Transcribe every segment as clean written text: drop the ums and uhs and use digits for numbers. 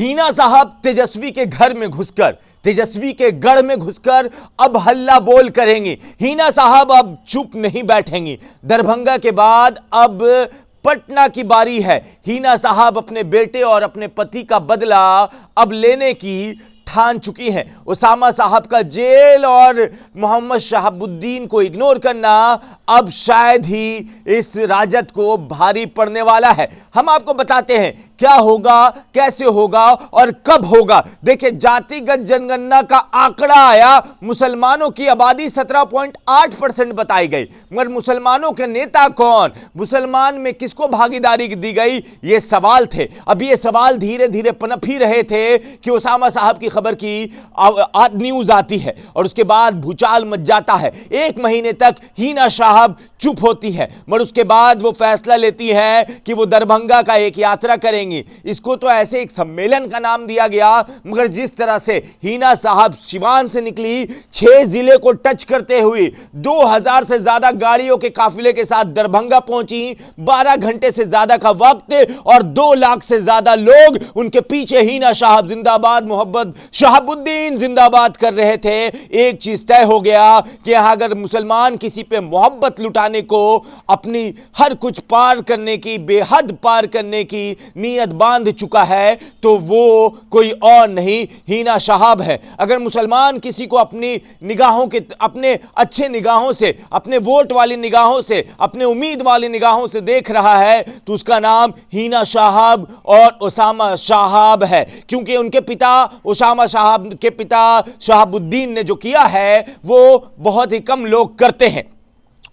हिना साहब तेजस्वी के घर में घुसकर, तेजस्वी के गढ़ में घुसकर अब हल्ला बोल करेंगी। हिना साहब अब चुप नहीं बैठेंगी। दरभंगा के बाद अब पटना की बारी है। हिना साहब अपने बेटे और अपने पति का बदला अब लेने की ठान चुकी हैं। उसामा साहब का जेल और मोहम्मद शहाबुद्दीन को इग्नोर करना अब शायद ही इस राजद को भारी पड़ने वाला है। हम आपको बताते हैं क्या होगा, कैसे होगा और कब होगा। देखिए, जातिगत जनगणना का आंकड़ा आया, मुसलमानों की आबादी 17.8% बताई गई, मगर मुसलमानों के नेता कौन, मुसलमान में किसको भागीदारी दी गई, ये सवाल थे। अब ये सवाल धीरे धीरे पनप ही रहे थे कि उसामा साहब की खबर की न्यूज आती है और उसके बाद भूचाल मच जाता है। 1 महीने तक हिना साहब चुप होती है, मगर उसके बाद वो फैसला लेती है कि वो दरभंगा का एक यात्रा करेंगी। इसको तो ऐसे एक सम्मेलन का नाम दिया गया, मगर जिस तरह से हिना साहब सिवान से निकली, 6 जिले को टच करते हुए 2000 से ज्यादा गाड़ियों के काफिले के साथ दरभंगा पहुंची, 12 घंटे से ज्यादा का वक्त और 2 लाख से ज्यादा लोग उनके पीछे हिना साहब जिंदाबाद, मोहम्मद शहाबुद्दीन जिंदाबाद कर रहे थे। एक चीज तय हो गया कि अगर मुसलमान किसी पे मोहब्बत लुटाने को, अपनी हर कुछ पार करने की, बेहद पार करने की नीयत बांध चुका है, तो वो कोई और नहीं, हिना साहब है। अगर मुसलमान किसी को अपनी निगाहों के, अपने अच्छे निगाहों से, अपने वोट वाली निगाहों से, अपने उम्मीद वाली निगाहों से देख रहा है, तो उसका नाम हिना साहब और उसामा साहब है। क्योंकि उनके पिता, उसामा साहब के पिता शहाबुद्दीन ने जो किया है वो बहुत ही कम लोग करते हैं।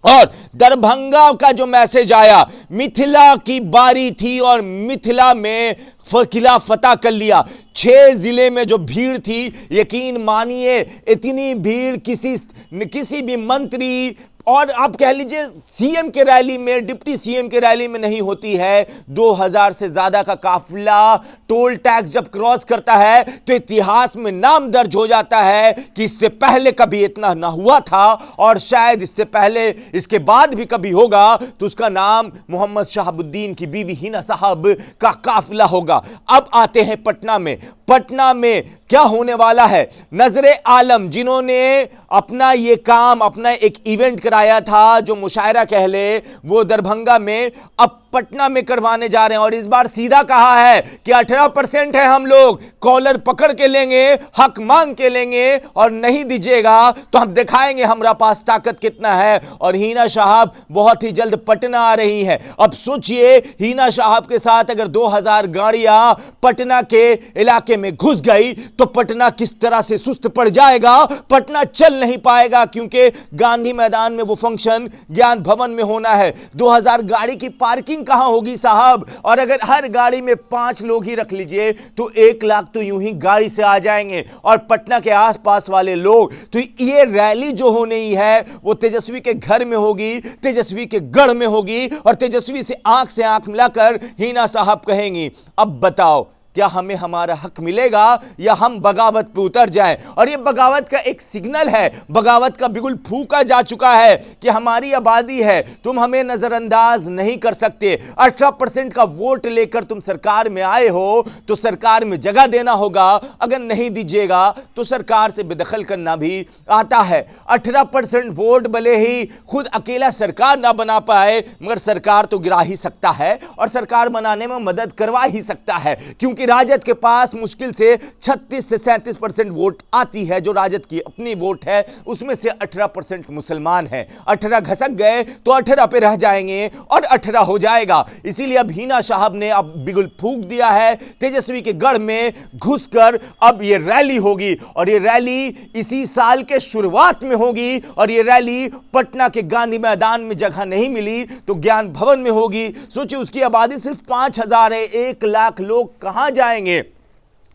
और दरभंगा का जो मैसेज आया, मिथिला की बारी थी और मिथिला में किला फतह कर लिया। 6 जिले में जो भीड़ थी, यकीन मानिए इतनी भीड़ किसी भी मंत्री और आप कह लीजिए सीएम के रैली में, डिप्टी सीएम के रैली में नहीं होती है। 2000 से ज्यादा का काफिला टोल टैक्स जब क्रॉस करता है तो इतिहास में नाम दर्ज हो जाता है कि इससे पहले कभी इतना ना हुआ था और शायद इससे पहले, इसके बाद भी कभी होगा, तो उसका नाम मोहम्मद शहाबुद्दीन की बीवी हिना साहब का काफिला होगा। अब आते हैं पटना में। पटना में क्या होने वाला है? नजरे आलम जिन्होंने अपना ये काम, अपना एक इवेंट कराया था, जो मुशायरा कह ले, वो दरभंगा में अब पटना में करवाने जा रहे हैं। और इस बार सीधा कहा है कि 18% है, हम लोग कॉलर पकड़ के लेंगे, हक मांग के लेंगे और नहीं दीजिएगा तो हम दिखाएंगे हमारा पास ताकत कितना है। और हिना साहब बहुत ही जल्द पटना आ रही है। अब सोचिए, हिना साहब के साथ अगर 2000 गाड़ियां पटना के इलाके में घुस गई तो पटना किस तरह से सुस्त पड़ जाएगा, पटना चल नहीं पाएगा। क्योंकि गांधी मैदान में वो फंक्शन ज्ञान भवन में होना है। 2000 गाड़ी की पार्किंग कहां होगी साहब? और अगर हर गाड़ी में 5 लोग ही रख लीजिए तो 1 लाख तो यूं ही गाड़ी से आ जाएंगे। और पटना के आसपास वाले लोग, तो ये रैली जो होनी है वो तेजस्वी के घर में होगी, तेजस्वी के गढ़ में होगी और तेजस्वी से आंख मिलाकर हिना साहब कहेंगी, अब बताओ क्या हमें हमारा हक मिलेगा या हम बगावत पे उतर जाएं? और ये बगावत का एक सिग्नल है, बगावत का बिगुल फूंका जा चुका है कि हमारी आबादी है, तुम हमें नजरअंदाज नहीं कर सकते। 18% का वोट लेकर तुम सरकार में आए हो तो सरकार में जगह देना होगा, अगर नहीं दीजिएगा तो सरकार से बेदखल करना भी आता है। 18% वोट भले ही खुद अकेला सरकार ना बना पाए, मगर सरकार तो गिरा ही सकता है और सरकार बनाने में मदद करवा ही सकता है। क्योंकि राजद के पास मुश्किल से 36 से 37% वोट आती है, जो राजद की अपनी वोट है, उसमें से 18% मुसलमान है। 18 घसक गए तो 18 पे रह जाएंगे और 18 हो जाएगा। इसीलिए अब हिना साहब ने अब बिगुल फूंक दिया है, तेजस्वी के गढ़ में घुसकर अब ये रैली होगी। और ये रैली इसी साल के शुरुआत में होगी और ये रैली पटना के गांधी मैदान में जगह नहीं मिली तो ज्ञान भवन में होगी। सोचिए, उसकी आबादी सिर्फ 5000 है, 1 लाख लोग कहां जाएंगे?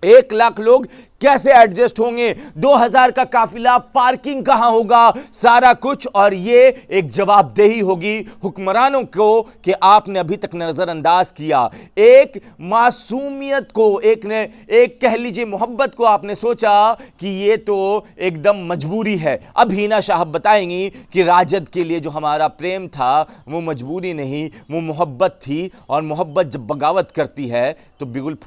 1 लाख लोग कैसे एडजस्ट होंगे? 2000 का काफिला, पार्किंग कहां होगा, सारा कुछ। और ये एक जवाबदेही होगी हुक्मरानों को कि आपने अभी तक नजरअंदाज किया। एक मासूमियत को, एक कह लीजिए मोहब्बत को आपने सोचा कि ये तो एकदम मजबूरी है। अब हिना साहब बताएंगी कि राजद के लिए जो हमारा प्रेम था वो मजबूरी नहीं, वो मोहब्बत थी। और मोहब्बत जब बगावत करती है तो बिगुल